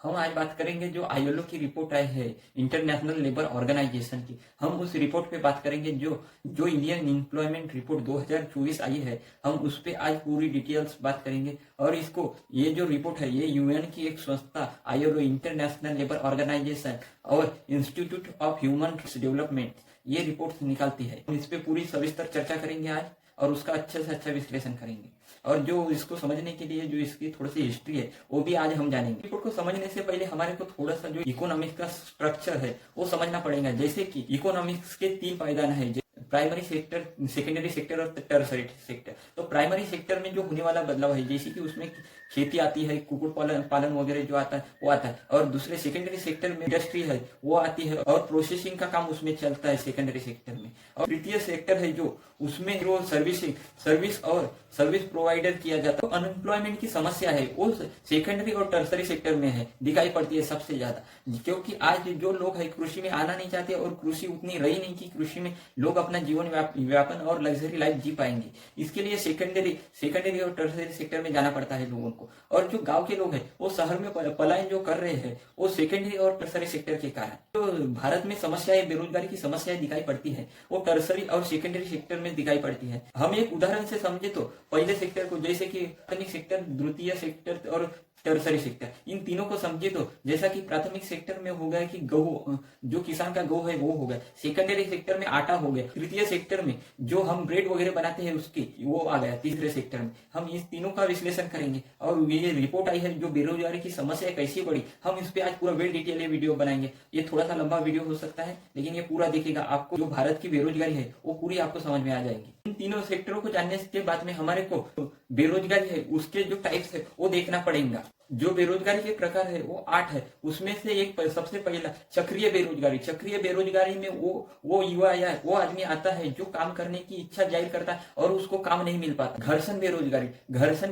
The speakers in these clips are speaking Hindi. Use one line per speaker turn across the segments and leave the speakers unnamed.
हम आज बात करेंगे जो आईएलओ की रिपोर्ट आई है इंटरनेशनल लेबर ऑर्गेनाइजेशन की। हम उस रिपोर्ट पे बात करेंगे जो जो इंडियन एम्प्लॉयमेंट रिपोर्ट 2024 आई है। हम उस पे आज पूरी डिटेल्स बात करेंगे। और इसको ये जो रिपोर्ट है ये यूएन की एक संस्था आईएलओ इंटरनेशनल लेबर ऑर्गेनाइजेशन और इंस्टीट्यूट ऑफ ह्यूमन डेवलपमेंट ये रिपोर्ट निकालती है। इस पे पूरी सविस्तर चर्चा करेंगे आज और उसका अच्छे से अच्छा विश्लेषण करेंगे। और जो इसको समझने के लिए जो इसकी थोड़ी सी हिस्ट्री है वो भी आज हम जानेंगे। रिपोर्ट को समझने से पहले हमारे को थोड़ा सा जो इकोनॉमिक्स का स्ट्रक्चर है वो समझना पड़ेगा। जैसे कि इकोनॉमिक्स के 3 पायदान है, प्राइमरी सेक्टर, सेकेंडरी सेक्टर और टर्सरी सेक्टर। तो प्राइमरी सेक्टर में जो होने वाला बदलाव है जैसे कि उसमें खेती आती है, कुकुट पालन वगैरह जो आता है वो आता है। और दूसरे सेकेंडरी सेक्टर में इंडस्ट्री है वो आती है और प्रोसेसिंग का काम उसमें चलता है सेकेंडरी सेक्टर में। और तृतीय सेक्टर है जो उसमें जो सर्विस और सर्विस प्रोवाइडर किया जाता है। तो अनएम्प्लॉयमेंट की समस्या है वो सेकेंडरी और टर्सरी सेक्टर में है, दिखाई पड़ती है सबसे ज्यादा। क्योंकि आज जो लोग है कृषि में आना नहीं चाहते और कृषि उतनी रही नहीं कि कृषि में लोग अपना जीवन व्यापन और लग्जरी लाइफ जी पाएंगे। इसके लिए सेकेंडरी और टर्सरी सेक्टर में जाना पड़ता है लोगों को। और जो गांव के लोग हैं वो शहर में पलायन जो कर रहे हैं वो सेकेंडरी और टर्सरी सेक्टर के कारण। तो भारत में समस्याएं, बेरोजगारी की समस्याएं दिखाई पड़ती है वो टर्सरी और सेकेंडरी सेक्टर में दिखाई पड़ती है। हम एक उदाहरण से समझे तो पहले सेक्टर को, जैसे कि प्राथमिक सेक्टर, द्वितीय सेक्टर और टर्सरी सेक्टर, इन तीनों को समझे तो जैसा कि प्राथमिक सेक्टर में हो गया कि गेहूं, जो किसान का गेहूं है वो हो गया। सेकेंडरी सेक्टर में आटा हो गया। तृतीय सेक्टर में जो हम ब्रेड वगैरह बनाते हैं उसकी वो आ गया। तीसरे सेक्टर में हम इस तीनों का विश्लेषण करेंगे। और ये रिपोर्ट आई है जो बेरोजगारी की समस्या कैसी बढ़ी, हम इस पे आज पूरा वेल डिटेल वीडियो बनाएंगे। ये थोड़ा सा लंबा वीडियो हो सकता है लेकिन ये पूरा देखिएगा, आपको जो भारत की बेरोजगारी है वो पूरी आपको समझ में आ जाएगी। इन तीनों सेक्टरों को जानने के बाद में हमारे को बेरोजगारी है उसके जो टाइप्स है वो देखना पड़ेगा। जो बेरोजगारी के प्रकार है वो 8 है। उसमें से एक सबसे पहला चक्रीय बेरोजगारी। चक्रीय बेरोजगारी में वो युवा या वो आदमी आता है जो काम करने की इच्छा जाहिर करता है और उसको काम नहीं मिल पाता। घर्षण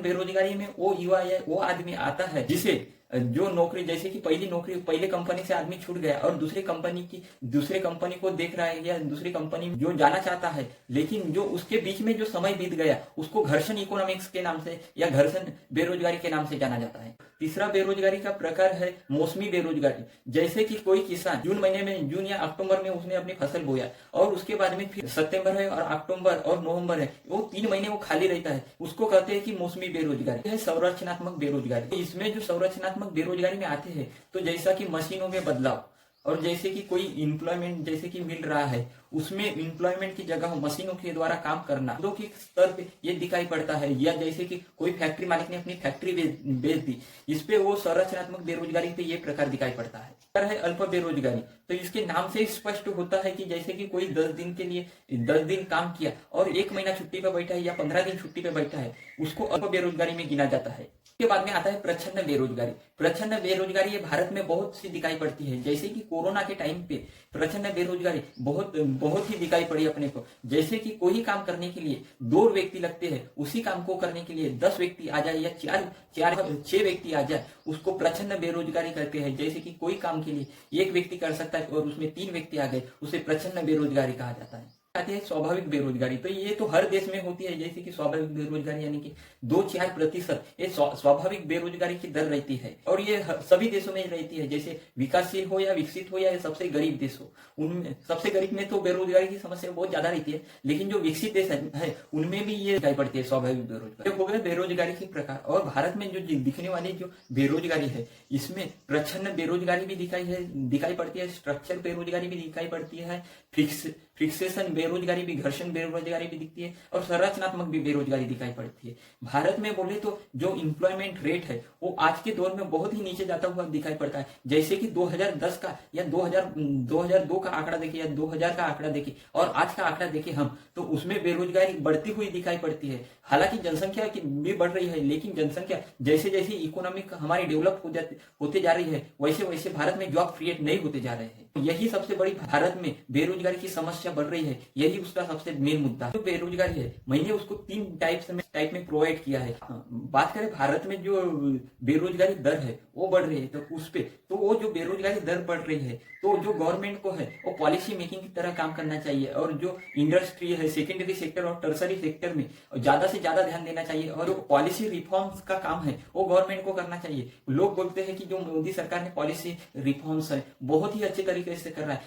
बेरोजगारी में वो युवा या वो आदमी आता है जिसे जो नौकरी, जैसे कि पहली नौकरी पहले कंपनी से आदमी छूट गया और दूसरे कंपनी को देख रहा है या दूसरी कंपनी में जो जाना चाहता है, लेकिन जो उसके बीच में जो समय बीत गया उसको घर्षण इकोनॉमिक्स के नाम से या घर्षण बेरोजगारी के नाम से जाना जाता है। तीसरा बेरोजगारी का प्रकार है मौसमी बेरोजगारी। जैसे कि कोई किसान जून महीने में, जून या अक्टूबर में उसने अपनी फसल बोया और उसके बाद में फिर सितंबर है और अक्टूबर और नवंबर है, वो 3 महीने वो खाली रहता है, उसको कहते हैं कि मौसमी बेरोजगारी है। संरचनात्मक बेरोजगारी, इसमें जो संरचनात्मक बेरोजगारी में आते हैं तो जैसा कि मशीनों में बदलाव, और जैसे कि कोई एम्प्लॉयमेंट जैसे कि मिल रहा है उसमें एम्प्लॉयमेंट की जगह मशीनों के द्वारा काम करना, दो के स्तर पे ये दिखाई पड़ता है। या जैसे कि कोई फैक्ट्री मालिक ने अपनी फैक्ट्री बेच दी, इस पे वो संरचनात्मक बेरोजगारी पे ये प्रकार दिखाई पड़ता है। है अल्प बेरोजगारी, तो इसके नाम से स्पष्ट होता है कि जैसे कि कोई 10 दिन के लिए 10 दिन काम किया और 1 महीना छुट्टी पे बैठा है या 15 दिन छुट्टी पे बैठा है, उसको अल्प बेरोजगारी में गिना जाता है। उसके बाद में आता है प्रच्छन्न बेरोजगारी। प्रच्छन्न बेरोजगारी ये भारत में बहुत सी दिखाई पड़ती है। जैसे कि कोरोना के टाइम पे प्रच्छन्न बेरोजगारी बहुत ही दिखाई पड़ी अपने को। जैसे कि कोई काम करने के लिए 2 व्यक्ति लगते हैं, उसी काम को करने के लिए 10 व्यक्ति आ जाए या 6 व्यक्ति आ जाए, उसको प्रच्छन्न बेरोजगारी कहते हैं। जैसे कि कोई काम के लिए 1 व्यक्ति कर सकता है और उसमें 3 व्यक्ति आ गए, उसे प्रच्छन्न बेरोजगारी कहा जाता है। आती है स्वाभाविक बेरोजगारी, तो ये तो हर देश में होती है। जैसे कि स्वाभाविक बेरोजगारी यानी कि 2-4% ये स्वाभाविक बेरोजगारी की दर रहती है और ये सभी देशों में रहती है। जैसे विकासशील हो या विकसित हो या सबसे गरीब देश हो, उनमें सबसे गरीब में तो बेरोजगारी की समस्या बहुत ज्यादा रहती है, लेकिन जो विकसित देश है उनमें भी ये दिखाई पड़ती है स्वाभाविक बेरोजगारी। हो गए बेरोजगारी के प्रकार। और भारत में जो दिखने वाली जो बेरोजगारी है इसमें प्रच्छन्न बेरोजगारी भी दिखाई पड़ती है, स्ट्रक्चर बेरोजगारी भी दिखाई पड़ती है, फिक्सेशन बेरोजगारी भी, घर्षण बेरोजगारी भी दिखती है और संरचनात्मक भी बेरोजगारी दिखाई पड़ती है। भारत में बोले तो जो एम्प्लॉयमेंट रेट है वो आज के दौर में बहुत ही नीचे जाता हुआ दिखाई पड़ता है। जैसे कि 2010 का या 2002 का आंकड़ा देखिए या 2000 का आंकड़ा देखिए और आज का आंकड़ा देखिए हम, तो उसमें बेरोजगारी बढ़ती हुई दिखाई पड़ती है। हालांकि जनसंख्या की भी बढ़ रही है, लेकिन जनसंख्या जैसे जैसे इकोनॉमिक हमारी डेवलप होते जा रही है वैसे वैसे भारत में जॉब क्रिएट नहीं होते जा रहे हैं। यही सबसे बड़ी भारत में बेरोजगारी की समस्या बढ़ रही है, यही उसका सबसे मेन मुद्दा है। जो बेरोजगारी है मैंने उसको 3 टाइप में प्रोवाइड किया है। बात करें भारत में जो बेरोजगारी दर है वो बढ़ रही है, तो उस पे तो वो जो बेरोजगारी दर बढ़ रही है तो जो गवर्नमेंट को है वो पॉलिसी मेकिंग की तरह काम करना चाहिए, और जो इंडस्ट्री है सेकेंडरी सेक्टर और टर्सरी सेक्टर में ज्यादा से ज्यादा ध्यान देना चाहिए, और जो पॉलिसी रिफॉर्म्स का काम है वो गवर्नमेंट को करना चाहिए। लोग बोलते हैं कि जो मोदी सरकार ने पॉलिसी रिफॉर्म्स है बहुत ही अच्छे तरीके से कर रहा है,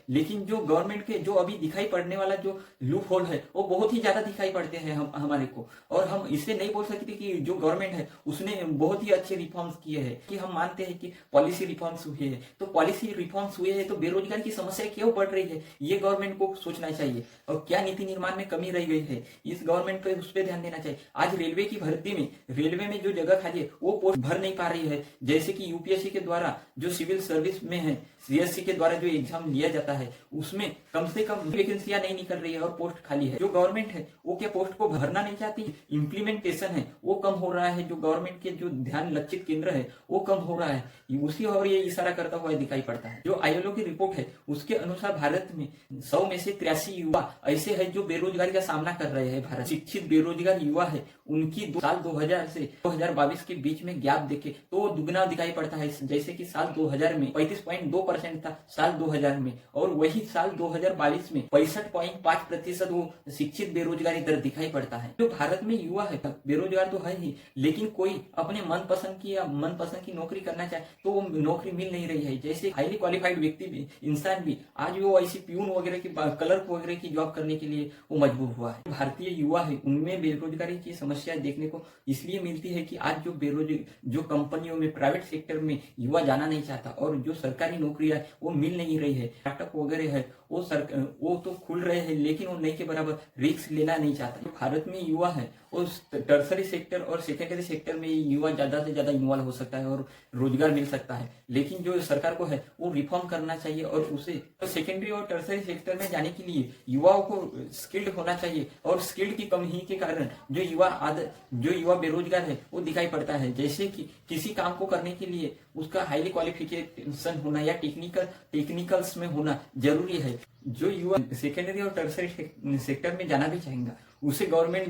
लेकिन जो गवर्नमेंट के जो अभी दिखाई पड़ने वाला जो लूप होल है वो बहुत ही ज्यादा दिखाई पड़ते हैं हमारे को, और हम इससे नहीं बोल सकते कि जो गवर्नमेंट है उसने बहुत ही अच्छे रिफॉर्म्स किए हैं। कि हम मानते हैं कि पॉलिसी रिफॉर्म्स हुए हैं, तो पॉलिसी रिफॉर्म्स हुए हैं तो बेरोजगारी की समस्या क्यों बढ़ रही है ये गवर्नमेंट को सोचना चाहिए, और क्या नीति निर्माण में कमी रह गई है इस गवर्नमेंट पे उस पर ध्यान देना चाहिए। आज रेलवे की भर्ती में रेलवे में जो जगह खाली है वो पोस्ट भर नहीं पा रही है, जैसे कि यूपीएससी के द्वारा जो सिविल सर्विस में है, सीएससी के द्वारा जो एग्जाम लिया जाता है उसमें कम से कम वैकेंसियां नहीं निकल रही है और पोस्ट खाली है। जो गवर्नमेंट है वो क्या पोस्ट को भरना नहीं चाहती, इंप्लीमेंटेशन है वो कम हो रहा है, जो गवर्नमेंट के जो ध्यान लक्षित केंद्र है वो कम हो रहा है, उसी और ये इशारा करता हुआ दिखाई पड़ता है। जो आईएलओ की रिपोर्ट है उसके अनुसार भारत में 100 में से 83 युवा ऐसे है जो बेरोजगारी का सामना कर रहे हैं। भारत शिक्षित बेरोजगार युवा है उनकी साल 2000 से 2022 के बीच में गैप देखे तो दुगना दिखाई पड़ता है, जैसे कि साल 2000 में 35.2% था साल 2000 में, और वही साल 2022 में 65.5% वो शिक्षित बेरोजगारी दर दिखाई पड़ता है। जो भारत में युवा है बेरोजगार तो है ही, लेकिन कोई अपने मनपसंद की नौकरी करना चाहे तो वो नौकरी मिल नहीं रही है। जैसे हाईली क्वालिफाइड व्यक्ति भी इंसान भी आज वो ऐसी प्यून वगैरह की क्लर्क वगैरह की जॉब करने के लिए वो मजबूर हुआ है। भारतीय युवा है उनमें बेरोजगारी की समस्या देखने को इसलिए मिलती है कि आज जो कंपनियों में प्राइवेट सेक्टर में युवा जाना नहीं चाहता, और जो सरकारी नौकरियां वो मिल नहीं रही है, स्टार्टअप वगैरह है वो तो खुल रहे हैं लेकिन वो नहीं के बराबर रिस्क लेना नहीं चाहता। भारत में युवा है उस टर्सरी सेक्टर और सेकेंडरी सेक्टर में युवा ज्यादा से ज्यादा इन्वॉल्व हो सकता है और रोजगार मिल सकता है, लेकिन जो सरकार को है वो रिफॉर्म करना चाहिए, और उसे तो सेकेंडरी और टर्सरी सेक्टर में जाने के लिए युवाओं को स्किल्ड होना चाहिए, और स्किल्ड की कमी के कारण जो युवा बेरोजगार है वो दिखाई पड़ता है। जैसे कि किसी काम को करने के लिए उसका हाईली क्वालिफिकेशन होना या टेक्निकल्स में होना जरूरी है। जो युवा सेकेंडरी और टर्सरी सेक्टर में जाना भी चाहेगा उसे गवर्नमेंट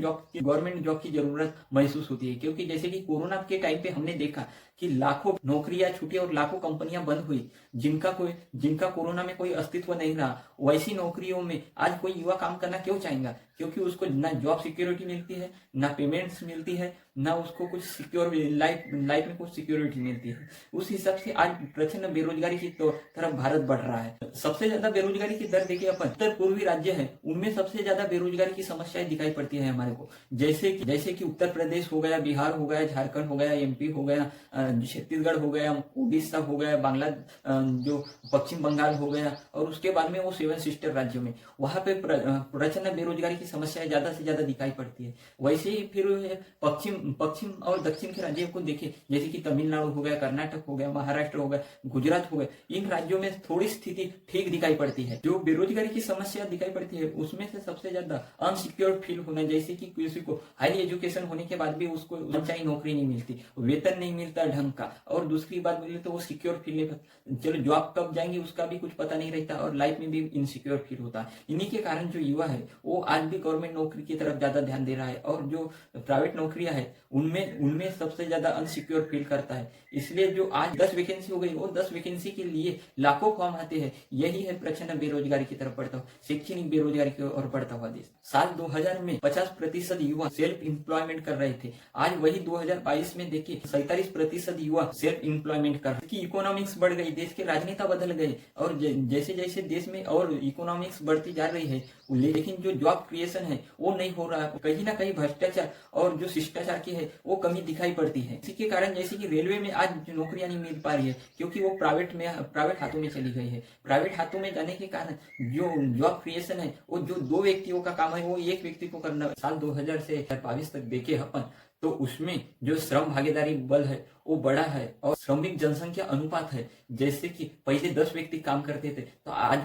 जॉब की जरूरत महसूस होती है, क्योंकि जैसे कि कोरोना के टाइम पे हमने देखा कि लाखों नौकरियां छूटी और लाखों कंपनियां बंद हुई जिनका कोरोना में कोई अस्तित्व नहीं रहा। वैसी नौकरियों में आज कोई युवा काम करना क्यों चाहेगा, क्योंकि उसको ना जॉब सिक्योरिटी मिलती है, ना पेमेंट्स मिलती है, ना उसको कुछ सिक्योर लाइफ में कुछ सिक्योरिटी मिलती है। उस हिसाब से आज प्रचंड बेरोजगारी की तरफ भारत बढ़ रहा है। सबसे ज्यादा बेरोजगारी की दर देखिए अपन उत्तर पूर्वी राज्य है उनमें सबसे ज्यादा बेरोजगारी की समस्याएं दिखाई पड़ती है हमारे को, जैसे कि उत्तर प्रदेश हो गया, बिहार हो गया, झारखंड हो गया, एमपी हो गया, छत्तीसगढ़ हो गया, उड़ीसा हो गया, जो पश्चिम बंगाल हो गया, और उसके बाद में वो 7 सिस्टर राज्यों में वहां पे प्रचंड बेरोजगारी की समस्याएं ज्यादा से ज्यादा दिखाई पड़ती है। वैसे ही फिर पश्चिम और दक्षिण के राज्यों को देखें, जैसे कि तमिलनाडु हो गया, कर्नाटक हो गया, महाराष्ट्र हो गया, गुजरात हो गया, इन राज्यों में थोड़ी स्थिति ठीक दिखाई पड़ती है। जो बेरोजगारी की समस्या दिखाई पड़ती है उसमें से सबसे ज्यादा अनसिक्योर्ड फील होना, जैसे कि किसी को हाईली एजुकेशन होने के बाद भी उसको मनचाही नौकरी नहीं मिलती, वेतन नहीं मिलता ढंग का, और दूसरी बात बोले तो वो सिक्योर फील नहीं, चलो जॉब कब जाएंगे उसका भी कुछ पता नहीं रहता, और लाइफ में भी इनसिक्योर फील होता है। इन्हीं के कारण जो युवा है वो आज भी गवर्नमेंट नौकरी की तरफ ज्यादा ध्यान दे रहा है, और जो प्राइवेट नौकरियां है उनमें सबसे ज्यादा अनसिक्योर फील करता है। इसलिए जो आज 10 वैकेंसी हो गई वो 10 वैकेंसी के लिए लाखों फॉर्म आते हैं, यही है प्रचंड बेरोजगारी की तरफ बढ़ता हुआ, शैक्षणिक बेरोजगारी की ओर बढ़ता हुआ देश। साल 2000 में 50% युवा सेल्फ एम्प्लॉयमेंट कर रहे थे, आज वही 2022 में देखिए 47% युवा सेल्फ एम्प्लॉयमेंट कर रहे। इकोनॉमिक्स बढ़ गई, देश के राजनेता बदल गए, और जैसे जैसे देश में और इकोनॉमिक्स बढ़ती जा रही है लेकिन जो जॉब क्रिएशन है वो नहीं हो रहा है। कहीं ना कहीं भ्रष्टाचार और जो शिष्टाचार की है वो कमी दिखाई पड़ती है। इसी के कारण जैसे कि रेलवे में आज नौकरियां नहीं मिल पा रही है क्योंकि वो प्राइवेट हाथों में चली गई है। प्राइवेट हाथों में जाने के कारण जो जॉब क्रिएशन है वो जो 2 व्यक्तियों का काम है वो 1 व्यक्ति को करना। साल 2000 से 2022 तक देखे अपन तो उसमें जो श्रम भागीदारी बल है वो बड़ा है और श्रमिक जनसंख्या अनुपात है, जैसे कि पहले 10 व्यक्ति काम करते थे तो आज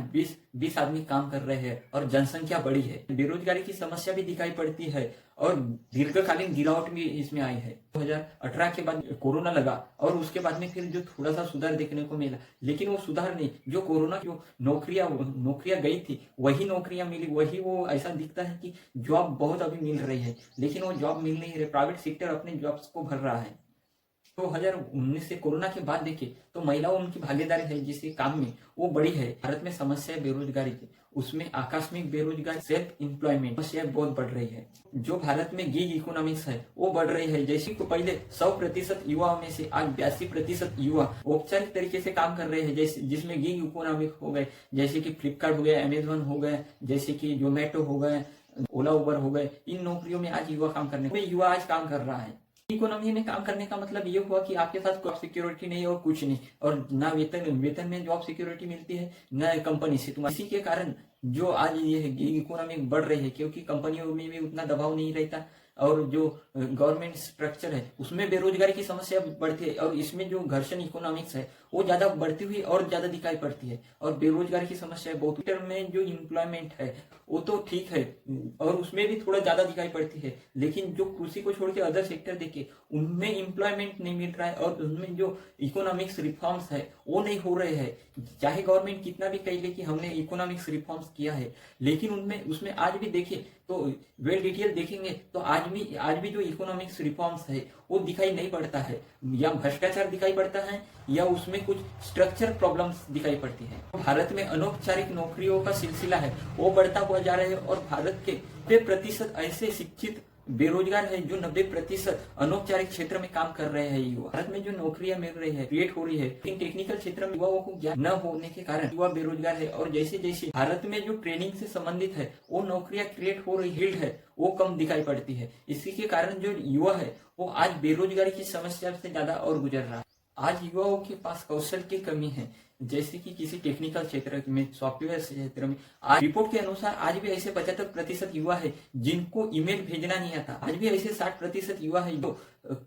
20 आदमी काम कर रहे हैं और जनसंख्या बड़ी है। बेरोजगारी की समस्या भी दिखाई पड़ती है और दीर्घकालीन गिरावट भी इसमें आई है। 2018 के बाद कोरोना लगा और उसके बाद में फिर जो थोड़ा सा सुधार देखने को मिला, लेकिन वो सुधार नहीं, जो कोरोना जो नौकरियां गई थी वही नौकरियां मिली, वही वो ऐसा दिखता है कि जॉब बहुत अभी मिल रही है, लेकिन वो जॉब मिल नहीं रही। प्राइवेट सेक्टर अपने जॉब्स को भर रहा है। 2019 से कोरोना के बाद देखिए तो महिलाओं उनकी भागीदारी है जिसके काम में वो बड़ी है। भारत में समस्या है बेरोजगारी की, उसमें आकस्मिक बेरोजगारी, सेल्फ एम्प्लॉयमेंट समस्या बहुत बढ़ रही है। जो भारत में गिग इकोनॉमिक्स है वो बढ़ रही है। जैसे कि पहले 100% युवाओं में से आज 82% युवा औपचारिक तरीके से काम कर रहे हैं, जैसे जिसमें गिग इकोनॉमिक हो गए, जैसे कि फ्लिपकार्ट हो गया, अमेजोन हो गए, जैसे कि जोमेटो हो गए, ओला उबर हो गए। इन नौकरियों में आज युवा काम करने युवा आज काम कर रहा है। इकोनॉमी में काम करने का मतलब ये हुआ कि आपके पास जॉब सिक्योरिटी नहीं और कुछ नहीं, और ना वेतन में जॉब सिक्योरिटी मिलती है ना कंपनी से। इसी के कारण जो आज ये इकोनॉमी बढ़ रही है, क्योंकि कंपनियों में भी उतना दबाव नहीं रहता और जो गवर्नमेंट स्ट्रक्चर है उसमें बेरोजगारी की समस्या बढ़ती है और इसमें जो घर्षण इकोनॉमिक्स है वो ज्यादा बढ़ती हुई और ज्यादा दिखाई पड़ती है और बेरोजगारी की समस्या बहुत टर्म में जो एम्प्लॉयमेंट है वो तो ठीक है और उसमें भी थोड़ा ज्यादा दिखाई पड़ती है, लेकिन जो कृषि को छोड़ के अदर सेक्टर देखे उनमें एम्प्लॉयमेंट नहीं मिल रहा है और उनमें जो इकोनॉमिक्स रिफॉर्म्स है वो नहीं हो रहे हैं। चाहे गवर्नमेंट कितना भी कह ले कि हमने इकोनॉमिक्स रिफॉर्म्स किया है, लेकिन उसमें आज भी देखिए तो वेल डिटेल देखेंगे तो आज भी जो इकोनॉमिक्स रिफॉर्म्स है वो दिखाई नहीं पड़ता है, या भ्रष्टाचार दिखाई पड़ता है या उसमें कुछ स्ट्रक्चर प्रॉब्लम्स दिखाई पड़ती है। भारत में अनौपचारिक नौकरियों का सिलसिला है वो बढ़ता हुआ जा रहा है और भारत के 90% ऐसे शिक्षित बेरोजगार है जो 90% अनौपचारिक क्षेत्र में काम कर रहे हैं युवा। भारत में जो नौकरियां मिल रही है, क्रिएट हो रही है, लेकिन टेक्निकल क्षेत्र में युवाओं को ज्ञान न होने के कारण युवा बेरोजगार है और जैसे जैसे भारत में जो ट्रेनिंग से संबंधित है वो नौकरियां क्रिएट हो रही फील्ड है वो कम दिखाई पड़ती है। इसी के कारण जो युवा है वो आज बेरोजगारी की समस्या से ज्यादा और गुजर रहा है। आज युवाओं के पास कौशल की कमी है, जैसे कि किसी टेक्निकल क्षेत्र में, सॉफ्टवेयर क्षेत्र में। आज रिपोर्ट के अनुसार आज भी ऐसे 75% युवा है जिनको ईमेल भेजना नहीं आता। आज भी ऐसे 60% युवा है जो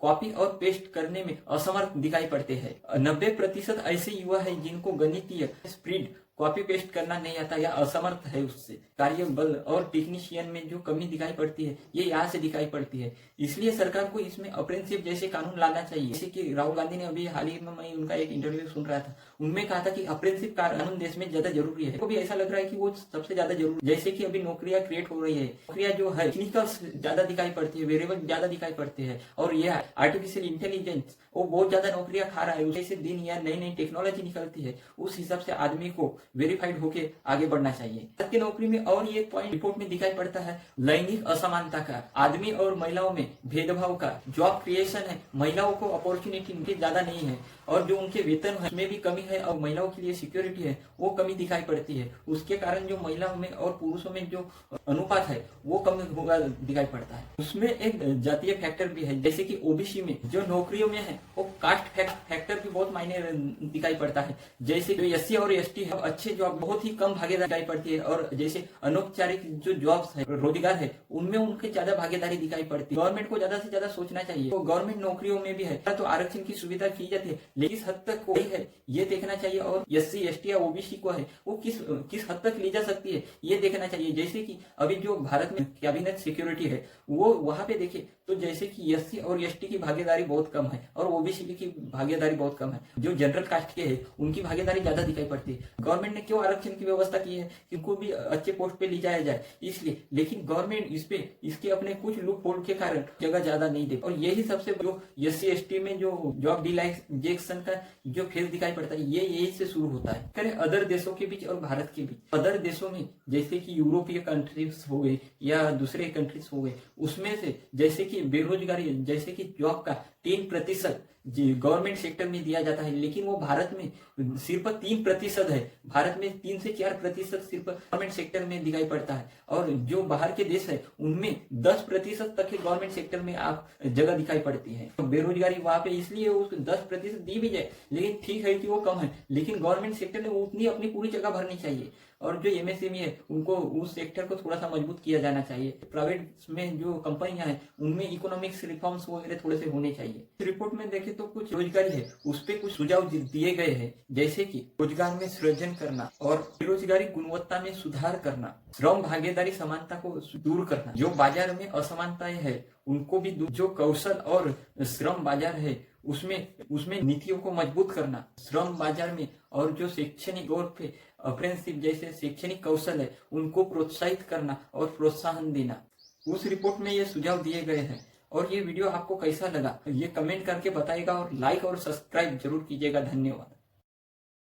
कॉपी और पेस्ट करने में असमर्थ दिखाई पड़ते हैं। 90% ऐसे युवा है जिनको गणितीय स्प्रेड कॉपी पेस्ट करना नहीं आता या असमर्थ है उससे। कार्य बल और टेक्नीशियन में जो कमी दिखाई पड़ती है ये यहाँ से दिखाई पड़ती है। इसलिए सरकार को इसमें अप्रेंटिसशिप जैसे कानून लाना चाहिए। जैसे कि राहुल गांधी ने अभी हाल ही में मैं उनका एक इंटरव्यू सुन रहा था, उनमें कहा था कि अप्रेंटिसशिप कानून देश में ज्यादा जरूरी है। तो भी ऐसा लग रहा है कि वो सबसे ज्यादा जरूरी, जैसे कि अभी नौकरियां क्रिएट हो रही है, नौकरियां जो है टेक्निकल ज्यादा दिखाई पड़ती है, वेरिएबल ज्यादा दिखाई पड़ती है और यह आर्टिफिशियल इंटेलिजेंस वो बहुत ज्यादा नौकरियां खा रहा है। उसे दिन या नई नई टेक्नोलॉजी निकलती है, उस हिसाब से आदमी को वेरीफाइड होके आगे बढ़ना चाहिए। भारत की नौकरी में और ये पॉइंट रिपोर्ट में दिखाई पड़ता है लैंगिक असमानता का, आदमी और महिलाओं में भेदभाव का। जॉब क्रिएशन है, महिलाओं को अपॉर्चुनिटी ज्यादा नहीं है और जो उनके वेतन है उसमें भी कमी है और महिलाओं के लिए सिक्योरिटी है वो कमी दिखाई पड़ती है। उसके कारण जो महिलाओं में और पुरुषों में जो अनुपात है वो कम होगा दिखाई पड़ता है। उसमें एक जातीय फैक्टर भी है, जैसे कि ओबीसी में जो नौकरियों में है वो कास्ट फैक्टर भी बहुत मायने दिखाई पड़ता है। जैसे जो एससी और एसटी है अच्छे जॉब बहुत ही कम भागीदारी दिखाई पड़ती है और जैसे अनौपचारिक जो जॉब्स है, रोजगार है, उनमें उनकी ज्यादा भागीदारी दिखाई पड़ती है। गवर्नमेंट को ज्यादा से ज्यादा सोचना चाहिए। तो गवर्नमेंट नौकरियों में भी है तो आरक्षण की सुविधा की जाती है, लेकिन किस हद तक कोई है ये देखना चाहिए और एससी एसटी या ओबीसी को है वो किस हद तक ली जा सकती है ये देखना चाहिए। जैसे कि अभी जो भारत में कैबिनेट सिक्योरिटी है वो वहां पे देखिए तो जैसे कि एससी और एसटी की भागीदारी बहुत कम है और ओबीसी की भागीदारी बहुत कम है। जो जनरल कास्ट के है उनकी भागीदारी ज्यादा दिखाई पड़ती है। गवर्नमेंट ने क्यों आरक्षण की व्यवस्था की है कि उनको भी अच्छे पोस्ट पे ले जाया जाए इसलिए, लेकिन गवर्नमेंट इसके अपने कुछ लूप होल के कारण जगह ज्यादा नहीं दे और यही सबसे जो एससी एसटी में जो जॉब डिलाइजेशन का जो फेज दिखाई पड़ता है ये यही से शुरू होता है। करें अदर देशों के बीच और भारत के बीच, अदर देशों में जैसे कि यूरोपीय कंट्रीज हो गए या दूसरे कंट्रीज हो गए, उसमें से जैसे कि बेरोजगारी जैसे कि जॉब का 3% गवर्नमेंट सेक्टर में दिया जाता है, लेकिन वो भारत में सिर्फ 3% है। भारत में 3 से 4% सिर्फ गवर्नमेंट सेक्टर में दिखाई पड़ता है और जो बाहर के देश है उनमें 10% तक गवर्नमेंट सेक्टर में आप जगह दिखाई पड़ती है। तो बेरोजगारी वहां पे इसलिए उसको 10% दी भी जाए, लेकिन ठीक है कि वो कम है, लेकिन गवर्नमेंट सेक्टर ने उतनी अपनी पूरी जगह भरनी चाहिए। और जो एमएसएमई है उनको उस सेक्टर को थोड़ा सा मजबूत किया जाना चाहिए। प्राइवेट में जो कंपनियां हैं उनमें इकोनॉमिक्स रिफॉर्म्स वगैरह थोड़े से होने चाहिए। इस रिपोर्ट में देखें तो कुछ रोजगारी है उस पर कुछ सुझाव दिए गए हैं, जैसे कि रोजगार में सृजन करना और बेरोजगारी गुणवत्ता में सुधार करना, श्रम भागीदारी समानता को दूर करना, जो बाजार में असमानताएं है उनको भी जो कौशल और श्रम बाजार है उसमें नीतियों को मजबूत करना, श्रम बाजार में और जो शैक्षणिक और अप्रेंटिसशिप जैसे शैक्षणिक कौशल है उनको प्रोत्साहित करना और प्रोत्साहन देना। उस रिपोर्ट में ये सुझाव दिए गए हैं। और ये वीडियो आपको कैसा लगा ये कमेंट करके बताइएगा और लाइक और सब्सक्राइब जरूर कीजिएगा। धन्यवाद।